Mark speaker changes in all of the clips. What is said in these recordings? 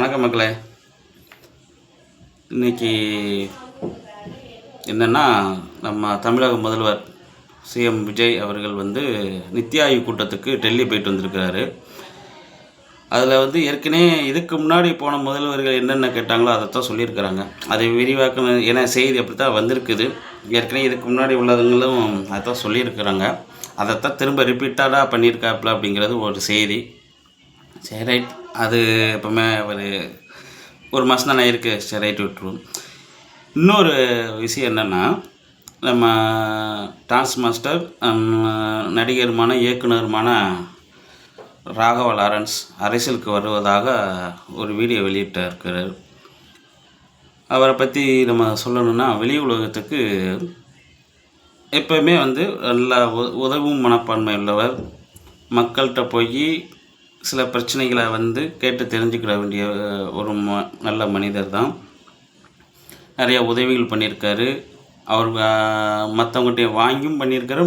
Speaker 1: வணக்கம் மக்களே. இன்றைக்கி என்னென்னா, நம்ம தமிழக முதல்வர் சிஎம் விஜய் அவர்கள் நித்தி ஆயோக் கூட்டத்துக்கு டெல்லி போயிட்டு வந்திருக்கிறாரு. அதில் ஏற்கனவே இதுக்கு முன்னாடி போன முதல்வர்கள் என்னென்ன கேட்டாங்களோ அதைத்தான் சொல்லியிருக்கிறாங்க. அதை விரிவாக்கணும், ஏன்னா செய்தி அப்படி தான் வந்திருக்குது. ஏற்கனவே இதுக்கு முன்னாடி உள்ளவங்களும் அதைத்தான் சொல்லியிருக்கிறாங்க. அதைத்தான் திரும்ப ரிப்பீட்டடாக பண்ணியிருக்காப்புல அப்படிங்கிறது ஒரு செய்தி. சரி, ரைட். அது எப்போவுமே ஒரு மாதம் தானே இருக்குது, சரி ரைட் விட்டுருவோம். இன்னொரு விஷயம் என்னென்னா, நம்ம டான்ஸ் மாஸ்டர் நடிகருமான இயக்குனருமான ராகவ லாரன்ஸ் அரசியலுக்கு வருவதாக ஒரு வீடியோ வெளியிட்டிருக்கிறார். அவரை பற்றி நம்ம சொல்லணுன்னா, வெளி உலகத்துக்கு எப்போவுமே நல்லா உதவும் மனப்பான்மை உள்ளவர். மக்கள்கிட்ட போய் சில பிரச்சனைகளை கேட்டு தெரிஞ்சுக்கிட வேண்டிய ஒரு நல்ல மனிதர் தான். நிறையா உதவிகள் பண்ணியிருக்காரு. அவர் மற்றவங்கள்ட்ட வாங்கியும் பண்ணியிருக்காரு,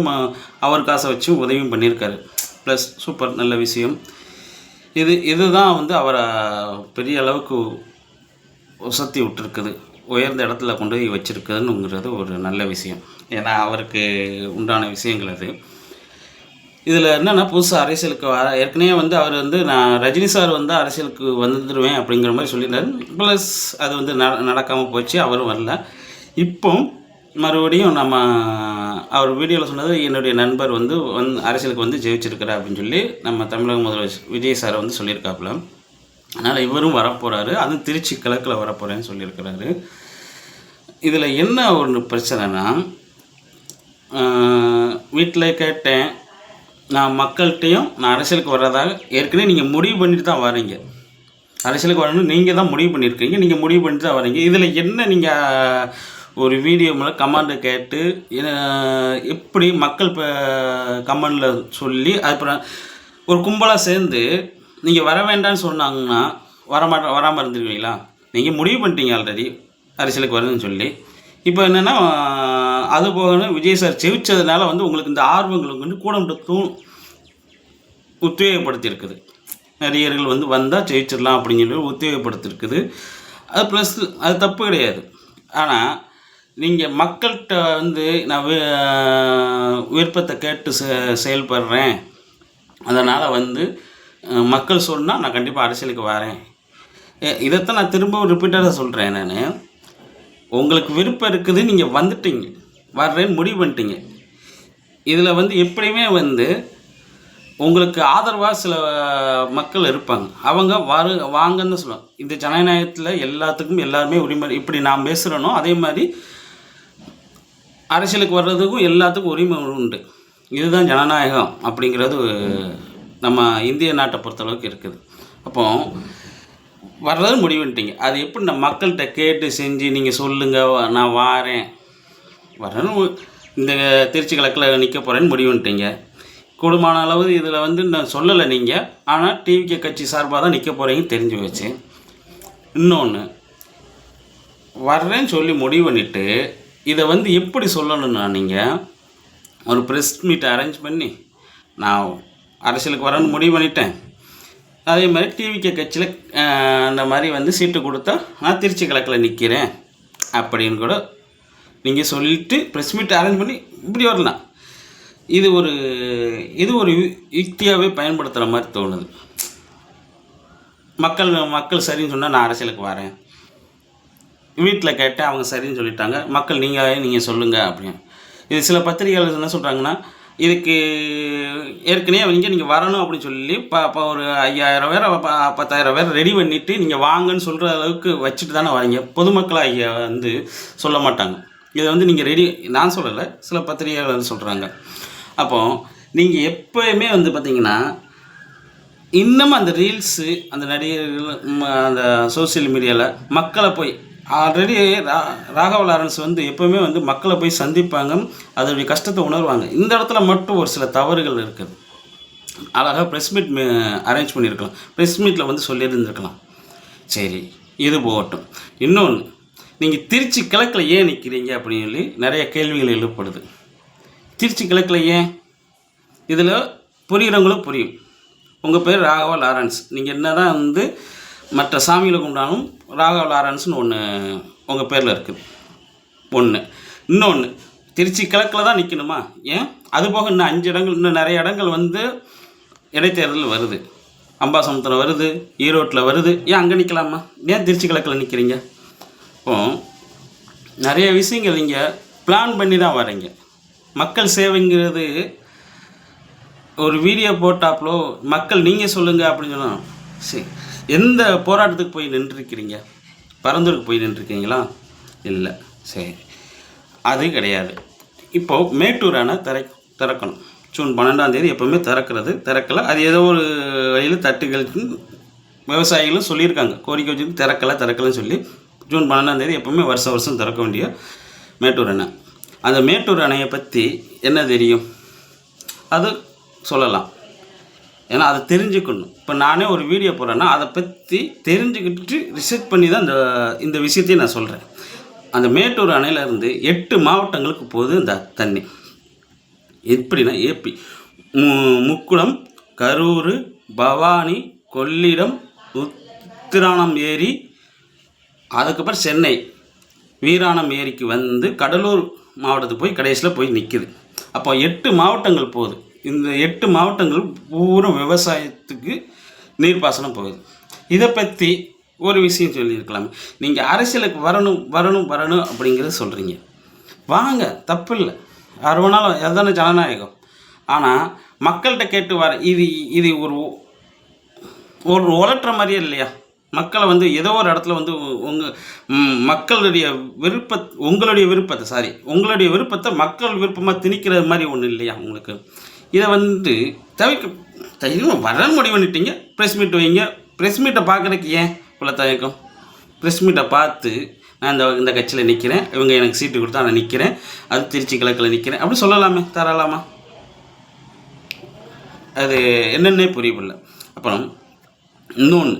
Speaker 1: அவர் காசை வச்சும் உதவியும் பண்ணியிருக்காரு. ப்ளஸ் சூப்பர், நல்ல விஷயம். இதுதான் அவரை பெரிய அளவுக்கு உசத்தி விட்டுருக்குது, உயர்ந்த இடத்துல கொண்டு போய் வச்சுருக்குதுன்னுங்கிறது ஒரு நல்ல விஷயம். ஏன்னா அவருக்கு உண்டான விஷயங்கள் அது. இதில் என்னென்னா, புதுசாக அரசியலுக்கு ஏற்கனவே அவர் நான் ரஜினி சார் அரசியலுக்கு வந்துடுவேன் அப்படிங்கிற மாதிரி சொல்லியிருந்தார். ப்ளஸ் அது நடக்காமல் போச்சு, அவரும் வரல. இப்போ மறுபடியும் நம்ம அவர் வீடியோவில் சொன்னது, என்னுடைய நண்பர் அரசியலுக்கு ஜெயிச்சிருக்கிறார் அப்படின்னு சொல்லி நம்ம தமிழக முதல்வர் விஜய் சாரை சொல்லியிருக்காப்புல. அதனால் இவரும் வரப்போகிறாரு, அதுவும் திருச்சி கிழக்கில் வரப்போகிறேன்னு சொல்லியிருக்கிறாரு. இதில் என்ன ஒரு பிரச்சனைனா, வீட்டில் கேட்டேன், நான் மக்கள்கிட்டையும் நான் அரசியலுக்கு வர்றதாக ஏற்கனவே நீங்கள் முடிவு பண்ணிட்டு தான் வரீங்க. அரசியலுக்கு வரணும்னு நீங்கள் தான் முடிவு பண்ணியிருக்கீங்க, நீங்கள் முடிவு பண்ணிட்டு தான் வரீங்க. இதில் என்ன நீங்கள் ஒரு வீடியோ மேலே கமெண்டை கேட்டு எப்படி மக்கள் கமெண்டில் சொல்லி அப்புறம் ஒரு கும்பலாக சேர்ந்து நீங்கள் வர வேண்டாம்னு சொன்னாங்கன்னா வராமல் இருந்துருவீங்களா? நீங்கள் முடிவு பண்ணிட்டீங்க ஆல்ரெடி அரசியலுக்கு வரணும்னு சொல்லி. இப்போ என்னென்னா, அது போகணும் விஜய் சார் ஜெயிச்சதுனால உங்களுக்கு இந்த ஆர்வங்களுக்கு கூட உத்வேகப்படுத்தியிருக்குது. நடிகர்கள் வந்தால் ஜெயிச்சிடலாம் அப்படின்னு சொல்லி உத்வேகப்படுத்தியிருக்குது. அது ப்ளஸ் அது தப்பு கிடையாது. ஆனால் நீங்கள் மக்கள்கிட்ட நான் விருப்பத்தை கேட்டு செயல்படுறேன், அதனால் மக்கள் சொன்னால் நான் கண்டிப்பாக அரசியலுக்கு வரேன். இதைத்தான் நான் திரும்ப ரிப்பீட்டடாக சொல்கிறேன். நான் உங்களுக்கு விருப்பம் இருக்குது, நீங்கள் வந்துட்டீங்க, வர்றேன்னு முடிவு பண்ணிட்டீங்க. இதில் எப்படியுமே உங்களுக்கு ஆதரவாக சில மக்கள் இருப்பாங்க. அவங்க வாங்கன்னு தான் சொல்லுவாங்க. இந்த ஜனநாயகத்தில் எல்லாத்துக்கும் எல்லாருமே உரிமை. இப்படி நான் பேசுகிறேனோ அதே மாதிரி அரசியலுக்கு வர்றதுக்கும் எல்லாத்துக்கும் உரிமை உண்டு. இதுதான் ஜனநாயகம் அப்படிங்கிறது நம்ம இந்திய நாட்டை பொறுத்தளவுக்கு இருக்குது. அப்போது வர்றது முடிவு பண்ணிட்டீங்க. அது எப்படி நம்ம மக்கள்கிட்ட கேட்டு செஞ்சு நீங்கள் சொல்லுங்கள், நான் வரேன்னு இந்த திருச்சி கிழக்கில் நிற்க போகிறேன்னு முடிவு பண்ணிட்டீங்க. கூடுமான அளவு இதில் நான் சொல்லலை நீங்கள், ஆனால் டிவிகே கட்சி சார்பாக தான் நிற்க போகிறீங்கன்னு தெரிஞ்சு வச்சு. இன்னொன்று, வர்றேன்னு சொல்லி முடிவு பண்ணிவிட்டு இதை எப்படி சொல்லணும்னா, நீங்கள் ஒரு ப்ரெஸ் மீட்டை அரேஞ்ச் பண்ணி நான் அரசியலுக்கு வரேன்னு முடிவு பண்ணிட்டேன், அதே மாதிரி டிவிகே கட்சியில் அந்த மாதிரி சீட்டு கொடுத்தா நான் திருச்சி கிழக்கில் நிற்கிறேன் அப்படின்னு கூட நீங்கள் சொல்லிவிட்டு ப்ரெஸ் மீட் அரேஞ்ச் பண்ணி இப்படி வரலாம். இது ஒரு யுக்தியாகவே பயன்படுத்துகிற மாதிரி தோணுது. மக்கள் சரின்னு சொன்னால் நான் அரசியலுக்கு வரேன், வீட்டில் கேட்டேன் அவங்க சரின்னு சொல்லிட்டாங்க, மக்கள் நீங்கள் சொல்லுங்கள் அப்படின்னு. இது சில பத்திரிகைகள் என்ன சொல்கிறாங்கன்னா, இதுக்கு ஏற்கனவே நீங்கள் வரணும் அப்படின்னு சொல்லி இப்போ ஒரு 5000 பேர் 10,000 பேர் ரெடி பண்ணிவிட்டு நீங்கள் வாங்கன்னு சொல்கிற அளவுக்கு வச்சுட்டு தானே வரீங்க. பொதுமக்களாக சொல்ல மாட்டாங்க. இதை நீங்கள் ரெடி, நான் சொல்லலை, சில பத்திரிகைகள் சொல்கிறாங்க. அப்போது நீங்கள் எப்போயுமே பார்த்திங்கன்னா, இன்னமும் அந்த ரீல்ஸு, அந்த நடிகர்கள், அந்த சோசியல் மீடியாவில் மக்களை போய் ஆல்ரெடி ராகவ லாரன்ஸ் எப்போவுமே மக்களை போய் சந்திப்பாங்க, அதோடைய கஷ்டத்தை உணர்வாங்க. இந்த இடத்துல மட்டும் ஒரு சில தவறுகள் இருக்குது. அழகாக ப்ரெஸ் மீட் அரேஞ்ச் பண்ணியிருக்கலாம், ப்ரெஸ் மீட்டில் சொல்லியிருந்துருக்கலாம். சரி, இது போகட்டும். இன்னொன்று, நீங்கள் திருச்சி கிழக்கில் ஏன் நிற்கிறீங்க அப்படின்னு சொல்லி நிறைய கேள்விகள் எழுப்படுது. திருச்சி கிழக்கில் ஏன்? இதில் புரிகிறவங்களும் புரியும். உங்கள் பேர் ராகவ லாரன்ஸ், நீங்கள் என்ன தான் மற்ற சாமிகளை கும்பிட்டாலும் ராகவ லாரன்ஸ்னு ஒன்று உங்கள் பேரில் இருக்குது ஒன்று. இன்னொன்று, திருச்சி கிழக்கில் தான் நிற்கணுமா? ஏன் அதுபோக இன்னும் 5 இடங்கள், இன்னும் நிறைய இடங்கள் வந்து இடைத்தேர்தல் வருது. அம்பாசமுத்திரம் வருது, ஈரோட்டில் வருது. ஏன் அங்கே நிற்கலாமா? ஏன் திருச்சி கிழக்கில் நிற்கிறீங்க? இப்போ நிறைய விஷயங்கள் நீங்கள் பிளான் பண்ணி தான் வரீங்க. மக்கள் சேவைங்கிறது ஒரு வீடியோ போட்டாப்லோ மக்கள் நீங்கள் சொல்லுங்கள் அப்படின்னு சொன்னால் சரி, எந்த போராட்டத்துக்கு போய் நின்றுருக்கிறீங்க? பரந்தூருக்கு போய் நின்றுருக்கீங்களா? இல்லை. சரி, அது கிடையாது. இப்போது மேட்டூர் அணை திறக்கணும். ஜூன் 12 எப்போவுமே திறக்கலை. அது ஏதோ ஒரு வழியில் தட்டுகளுக்கு விவசாயிகளும் சொல்லியிருக்காங்க, கோரிக்கை வச்சு திறக்கலைன்னு சொல்லி ஜூன் 12 எப்போவுமே வருஷம் திறக்க வேண்டிய மேட்டூர் அணை. அந்த மேட்டூர் அணையை பற்றி என்ன தெரியும்? அது சொல்லலாம். ஏன்னா அதை தெரிஞ்சுக்கணும். இப்போ நானே ஒரு வீடியோ போடுறேன்னா அதை பற்றி தெரிஞ்சுக்கிட்டு ரிசர்ச் பண்ணி தான் இந்த விஷயத்தையும் நான் சொல்கிறேன். அந்த மேட்டூர் அணையிலேருந்து 8 மாவட்டங்களுக்கு போகுது இந்த தண்ணி. எப்படின்னா ஏபி, முக்குளம், கரூர், பவானி, கொள்ளிடம், உத்திராணம் ஏரி, அதுக்கப்புறம் சென்னை வீராணம் ஏரிக்கு வந்து கடலூர் மாவட்டத்துக்கு போய் கடைசியில் போய் நிற்கிது. அப்போ 8 மாவட்டங்கள் போகுது. இந்த 8 மாவட்டங்கள் பூரா விவசாயத்துக்கு நீர்ப்பாசனம் போகுது. இதை பற்றி ஒரு விஷயம் சொல்லியிருக்கலாமே. நீங்கள் அரசியலுக்கு வரணும் அப்படிங்கிறத சொல்கிறீங்க. வாங்க, தப்பு இல்லை. யார் வேணாலும், அதுதானே ஜனநாயகம். ஆனால் மக்கள்கிட்ட கேட்டு இது ஒரு உலட்டுற மாதிரியே இல்லையா? மக்களை வந்து ஏதோ ஒரு இடத்துல வந்து உங்களுடைய விருப்பத்தை மக்கள் விருப்பமாக திணிக்கிற மாதிரி ஒன்று இல்லையா உங்களுக்கு? இதை வந்து தவிர்க்க வர முடிவு பண்ணிட்டீங்க. ப்ரெஸ் மீட் வைங்க. ப்ரெஸ் மீட்டை பார்க்குறதுக்கு ஏன் இவ்வளோ தயக்கம்? ப்ரெஸ் மீட்டை பார்த்து நான் இந்த கட்சியில் நிற்கிறேன், இவங்க எனக்கு சீட்டு கொடுத்தா நான் நிற்கிறேன், அது திருச்சி கிழக்கில் நிற்கிறேன் அப்படி சொல்லலாமே, தரலாமா? அது என்னென்னே புரியவில்லை. அப்புறம் இன்னொன்று,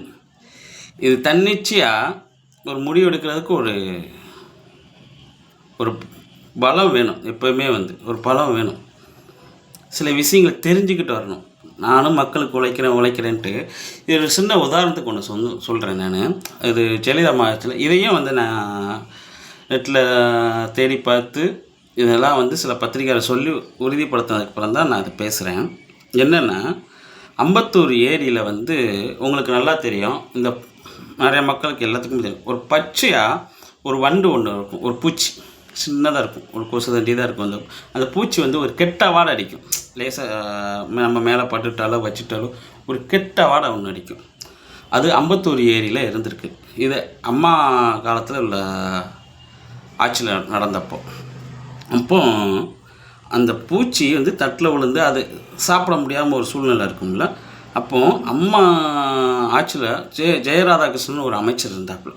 Speaker 1: இது தன்னிச்சையாக ஒரு முடிவு எடுக்கிறதுக்கு ஒரு பலம் வேணும். எப்போவுமே வந்து ஒரு பலம் வேணும். சில விஷயங்களை தெரிஞ்சுக்கிட்டு வரணும். நானும் மக்களுக்கு உழைக்கிறேன்ட்டு இது ஒரு சின்ன உதாரணத்துக்கு ஒன்று சொல்கிறேன். நான் இது ஜெயலலிதா மாதத்தில் இதையும் வந்து நான் நெட்டில் தேடி பார்த்து இதெல்லாம் வந்து சில பத்திரிகையாளர் சொல்லி உறுதிப்படுத்தினதுக்கப்புறம் தான் நான் அதை பேசுகிறேன். என்னென்னா, அம்பத்தூர் ஏரியில் வந்து உங்களுக்கு நல்லா தெரியும், இந்த நிறைய மக்களுக்கு எல்லாத்துக்கும் தெரியும், ஒரு பச்சையாக ஒரு வண்டு ஒன்று இருக்கும், ஒரு பூச்சி சின்னதாக இருக்கும், ஒரு கொசு தண்டி தான் இருக்கும். அந்த பூச்சி வந்து ஒரு கெட்ட வாடை அடிக்கும். லேசாக நம்ம மேலே பட்டுட்டாலோ வச்சுட்டாலோ ஒரு கெட்ட வாடை ஒன்று அடிக்கும். அது அம்பத்தூர் ஏரியில் இருந்திருக்கு. இது அம்மா காலத்தில் உள்ள ஆட்சியில் நடந்தப்போ அந்த பூச்சி வந்து தட்டில் விழுந்து அது சாப்பிட முடியாமல் ஒரு சூழ்நிலை இருக்கும்ல. அப்போது அம்மா ஆட்சியில் ஜெயராதாகிருஷ்ணன் ஒரு அமைச்சர் இருந்தாப்புல.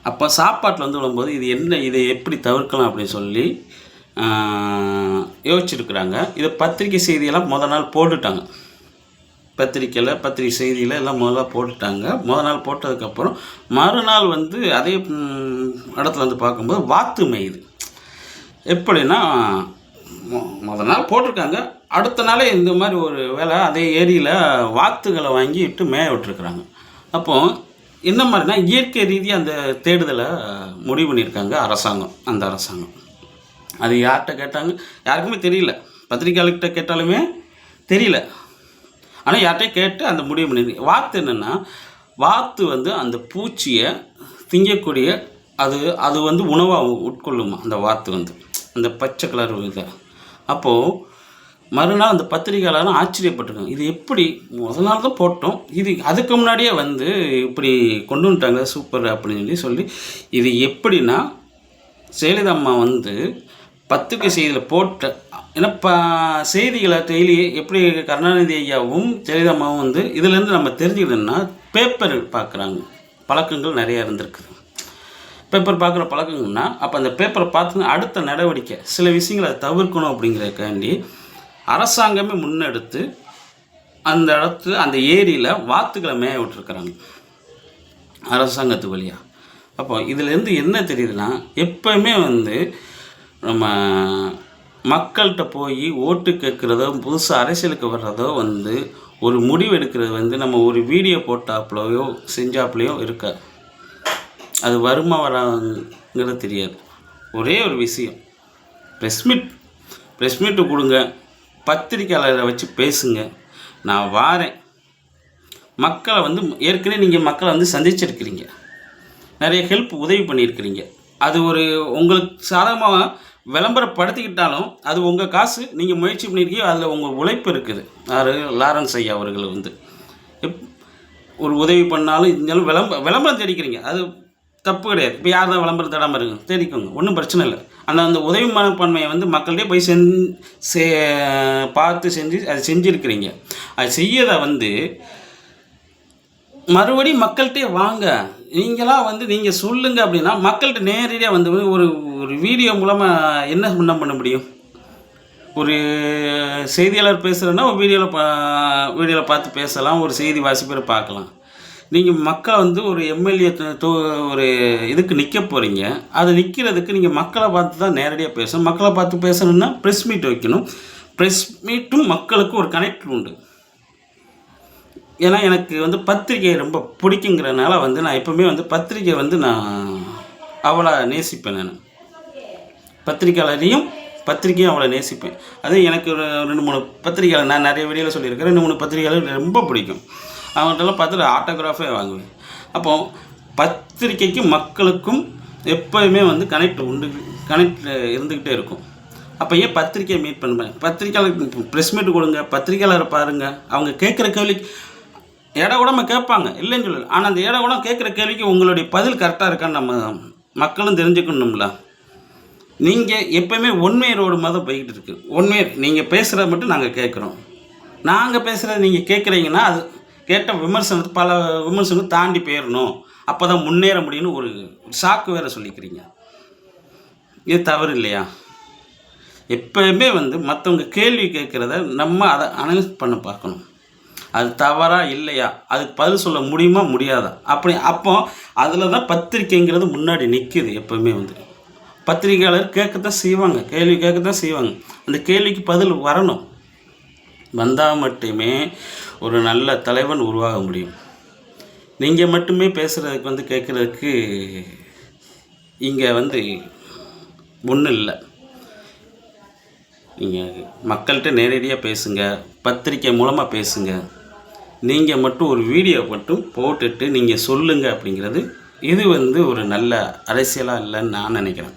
Speaker 1: அப்போ சாப்பாட்டில் வந்து விழும்போது இதை எப்படி தவிர்க்கலாம் அப்படின்னு சொல்லி யோசிச்சுருக்குறாங்க. இதை பத்திரிக்கை செய்தியெல்லாம் முதல் நாள் போட்டுட்டாங்க. பத்திரிக்கை செய்தியில் எல்லாம் முதல்ல போட்டுட்டாங்க. முதல் நாள் போட்டதுக்கப்புறம் மறுநாள் வந்து அதே இடத்துல வந்து பார்க்கும்போது வாத்து மேயுது. எப்படின்னா, முதல் நாள் போட்டிருக்காங்க, அடுத்த நாளே இந்த மாதிரி ஒரு வேலை அதே ஏரியில் வாத்துகளை வாங்கிட்டு மேய விட்டுருக்குறாங்க. அப்போது என்ன மாதிரினா, இயற்கை ரீதியாக அந்த தேடுதலை முடிவு பண்ணியிருக்காங்க அந்த அரசாங்கம். அது யார்கிட்ட கேட்டாங்க, யாருக்குமே தெரியல. பத்திரிக்கையாளர்கிட்ட கேட்டாலுமே தெரியல. ஆனால் யார்கிட்டையும் கேட்டு அந்த முடிவு பண்ணியிருக்கு. வாத்து என்னென்னா, வாத்து வந்து அந்த பூச்சியை திங்கக்கூடிய அது வந்து உணவாக உட்கொள்ளுமா அந்த வாத்து வந்து, அந்த பச்சை கலர் இதை. அப்போது மறுநாள் அந்த பத்திரிகையாளரும் ஆச்சரியப்பட்டிருக்காங்க. இது எப்படி முதல் நாள் தான் போட்டோம், இது அதுக்கு முன்னாடியே வந்து இப்படி கொண்டு வந்துட்டாங்க, சூப்பர் அப்படின்னு சொல்லி இது எப்படின்னா, ஜெயலலிதா அம்மா வந்து பத்திரிகை செய்தியில் போட்ட, ஏன்னா செய்திகளை டெய்லி எப்படி கருணாநிதி ஐயாவும் ஜெயலலிதா அம்மாவும் வந்து இதுலேருந்து நம்ம தெரிஞ்சுக்கிட்டோம்னா, பேப்பர் பார்க்குறாங்க பழக்கங்கள் நிறையா இருந்திருக்குது. பேப்பர் பார்க்குற பழக்கங்கள்னா, அப்போ அந்த பேப்பரை பார்த்து அடுத்த நடவடிக்கை சில விஷயங்களை தவிர்க்கணும் அப்படிங்கிறதுக்காண்டி அரசாங்கமே முன்னெடுத்து அந்த ஏரியில் வாத்துக்களை மேய விட்டுருக்குறாங்க அரசாங்கத்து வழியாக. அப்போ இதிலேருந்து என்ன தெரியுதுன்னா, எப்போவுமே வந்து நம்ம மக்கள்கிட்ட போய் ஓட்டு கேட்குறதோ புதுசாக அரசியலுக்கு வர்றதோ வந்து ஒரு முடிவு எடுக்கிறது வந்து நம்ம ஒரு வீடியோ போட்டாப்புலையோ செஞ்சாப்புலையோ இருக்காது. அது வருமா வராங்கிறது தெரியாது. ஒரே ஒரு விஷயம், ப்ரெஸ் மீட்டு கொடுங்க, பத்திரிக்கையாளரை வச்சு பேசுங்க. நான் வாரேன். மக்களை வந்து ஏற்கனவே நீங்கள் மக்களை வந்து சந்திச்சிருக்கிறீங்க, நிறைய உதவி பண்ணியிருக்கிறீங்க. அது ஒரு உங்களுக்கு சாதகமாக விளம்பரப்படுத்திக்கிட்டாலும் அது உங்கள் காசு, நீங்கள் முயற்சி பண்ணியிருக்கீங்க, அதில் உங்கள் உழைப்பு இருக்குது. லாரன்ஸ் ஐயா அவர்கள் வந்து ஒரு உதவி பண்ணாலும் இருந்தாலும் விளம்பரம் தேடிக்கிறீங்க, அது தப்பு கிடையாது. இப்போ யார் தான் விளம்பரம் தேடாமல் இருக்குங்க, தேடிக்கோங்க, ஒன்றும் பிரச்சனை இல்லை. அந்த உதவி மனப்பான்மையை வந்து மக்கள்கிட்டே போய் பார்த்து செஞ்சு அதை செஞ்சுருக்கிறீங்க. அது செய்யதை வந்து மறுபடியும் மக்கள்கிட்டே வாங்க, நீங்களாம் வந்து நீங்கள் சொல்லுங்கள் அப்படின்னா மக்கள்கிட்ட நேரடியாக வந்து ஒரு ஒரு வீடியோ மூலமாக என்ன பண்ண முடியும்? ஒரு செய்தியாளர் பேசுகிறேன்னா ஒரு வீடியோவில் பார்த்து பேசலாம், ஒரு செய்தி வாசிப்பரை பார்க்கலாம். நீங்கள் மக்களை வந்து ஒரு எம்எல்ஏ ஒரு இதுக்கு நிற்க போகிறீங்க, அது நிற்கிறதுக்கு நீங்கள் மக்களை பார்த்து தான் நேரடியாக பேசணும். மக்களை பார்த்து பேசணுன்னா ப்ரெஸ் மீட் வைக்கணும். ப்ரெஸ் மீட்டும் மக்களுக்கு ஒரு கனெக்ட் உண்டு. ஏன்னா எனக்கு வந்து பத்திரிக்கை ரொம்ப பிடிக்குங்கிறனால வந்து நான் எப்போவுமே வந்து பத்திரிக்கை வந்து நான் அவ்வளோ நேசிப்பேன். நான் பத்திரிக்கையும் அவ்வளோ நேசிப்பேன். அது எனக்கு ஒரு 2-3 பத்திரிக்கையாளர், நான் நிறைய வீடியோவில் சொல்லியிருக்கேன், 2-3 பத்திரிக்கையாளர் ரொம்ப பிடிக்கும். அவங்கள்ட்டெல்லாம் பார்த்துட்டு ஆட்டோகிராஃபே வாங்குவேன். அப்போது பத்திரிக்கைக்கும் மக்களுக்கும் எப்போயுமே வந்து கனெக்ட் இருந்துக்கிட்டே இருக்கும். அப்போ ஏன் பத்திரிக்கையை மீட் பண்ணுவேன்? பத்திரிக்கையாளருக்கு ப்ரெஸ் மீட் கொடுங்க, பத்திரிக்கையாளரை பாருங்கள். அவங்க கேட்குற கேள்விக்கு கூட கேட்பாங்க, இல்லைன்னு சொல்லலை. ஆனால் அந்த கூட கேட்குற கேள்விக்கு உங்களுடைய பதில் கரெக்டாக இருக்கான்னு நம்ம மக்களும் தெரிஞ்சுக்கணும்ல. நீங்கள் எப்போயுமே ஒன்வே ரோடு மாதிரி போய்கிட்டு இருக்கு. நீங்கள் பேசுகிறத மட்டும் நாங்கள் கேட்குறோம், நாங்கள் பேசுகிறத நீங்கள் கேட்குறீங்கன்னா அது கேட்ட பல விமர்சனம் தாண்டி போயிடணும், அப்போ தான் முன்னேற முடியும்னு ஒரு சாக்கு வேறு சொல்லிக்கிறீங்க. இது தவறு இல்லையா? எப்போயுமே வந்து மற்றவங்க கேள்வி கேட்குறத நம்ம அதை அனலைஸ் பண்ண பார்க்கணும். அது தவறா இல்லையா, அதுக்கு பதில் சொல்ல முடியுமா முடியாதா, அப்போ அதில் தான் பத்திரிக்கைங்கிறது முன்னாடி நிற்கிது. எப்போவுமே வந்து பத்திரிக்கையாளர் கேட்கத்தான் செய்வாங்க, கேள்வி கேட்கத்தான் செய்வாங்க. அந்த கேள்விக்கு பதில் வரணும். வந்தால் மட்டுமே ஒரு நல்ல தலைவன் உருவாக முடியும். நீங்கள் மட்டுமே பேசுகிறதுக்கு வந்து கேட்குறதுக்கு இங்கே வந்து ஒன்றும் இல்லை. நீங்கள் மக்கள்கிட்ட நேரடியாக பேசுங்க, பத்திரிக்கை மூலமாக பேசுங்க. நீங்கள் மட்டும் ஒரு வீடியோ மட்டும் போட்டுட்டு நீங்கள் சொல்லுங்கள் அப்படிங்கிறது இது வந்து ஒரு நல்ல அரசியலாக இல்லைன்னு நான் நினைக்கிறேன்.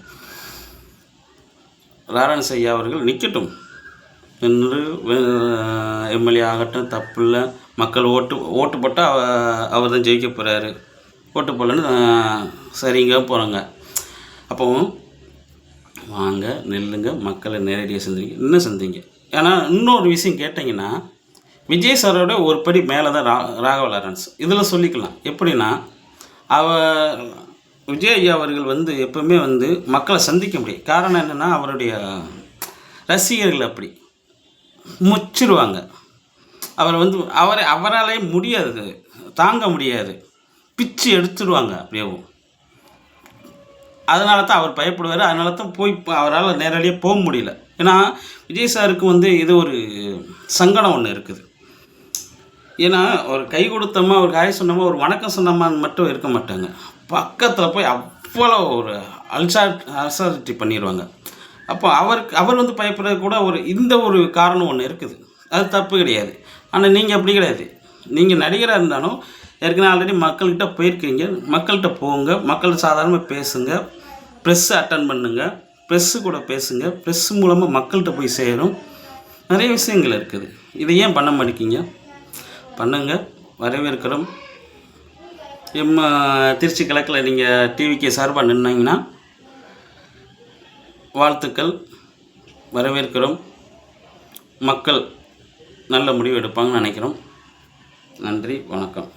Speaker 1: லாரன்ஸ் ஐயா அவர்கள் நிற்கட்டும், என்று எம்எல்ஏ ஆகட்டும், தப்பு இல்லை. மக்கள் ஓட்டு போட்டால் அவர் தான் ஜெயிக்க போகிறாரு, ஓட்டு போடலன்னு சரிங்க போகிறாங்க. அப்போ வாங்க, நெல்லுங்க, மக்களை நேரடியாக சந்திங்க. ஏன்னா இன்னொரு விஷயம் கேட்டிங்கன்னா, விஜய் சாரோட ஒரு படி மேலே தான் ராகவ லாரன்ஸ். இதில் சொல்லிக்கலாம் எப்படின்னா, விஜய் ஐயா அவர்கள் வந்து எப்போவுமே வந்து மக்களை சந்திக்க முடியும். காரணம் என்னென்னா, அவருடைய ரசிகர்கள் அப்படி முச்சிடுவாங்க. அவராலே முடியாது, தாங்க முடியாது, பிச்சு எடுத்துடுவாங்க அப்படியேவும். அதனால தான் அவர் பயப்படுவார். அதனால தான் அவரால் நேரடியாக போக முடியல. ஏன்னா விஜய் சாருக்கு வந்து இது ஒரு சங்கடம் ஒன்று இருக்குது. ஏன்னா ஒரு கை கொடுத்தோமா, ஒரு காய் சொன்னோமா, ஒரு வணக்கம் சொன்னோமான்னு மட்டும் இருக்க மாட்டாங்க. பக்கத்தில் போய் அவ்வளோ ஒரு அல்சாரிட்டி பண்ணிடுவாங்க. அப்போ அவர் வந்து பயப்படுறது கூட இந்த ஒரு காரணம் ஒன்று இருக்குது. அது தப்பு கிடையாது. ஆனால் நீங்கள் அப்படி கிடையாது. நீங்கள் நடிகராக இருந்தாலும் ஏற்கனவே ஆல்ரெடி மக்கள்கிட்ட போயிருக்கீங்க. மக்கள்கிட்ட போங்க, மக்கள் சாதாரணமாக பேசுங்க, ப்ரெஸ்ஸை அட்டன் பண்ணுங்கள், ப்ரெஸ்ஸு கூட பேசுங்க. ப்ரெஸ் மூலமாக மக்கள்கிட்ட போய் சேரும். நிறைய விஷயங்கள் இருக்குது. இதை ஏன் பண்ண மாட்டேங்கிங்க? பண்ணுங்கள், வரவேற்கிறோம். திருச்சி கிழக்கில் நீங்கள் டிவிக்கு சார்பாக நின்னாங்கன்னா வாழ்த்துக்கள், வரவேற்கிறோம். மக்கள் நல்ல முடிவு எடுப்பாங்கன்னு நினைக்கிறோம். நன்றி, வணக்கம்.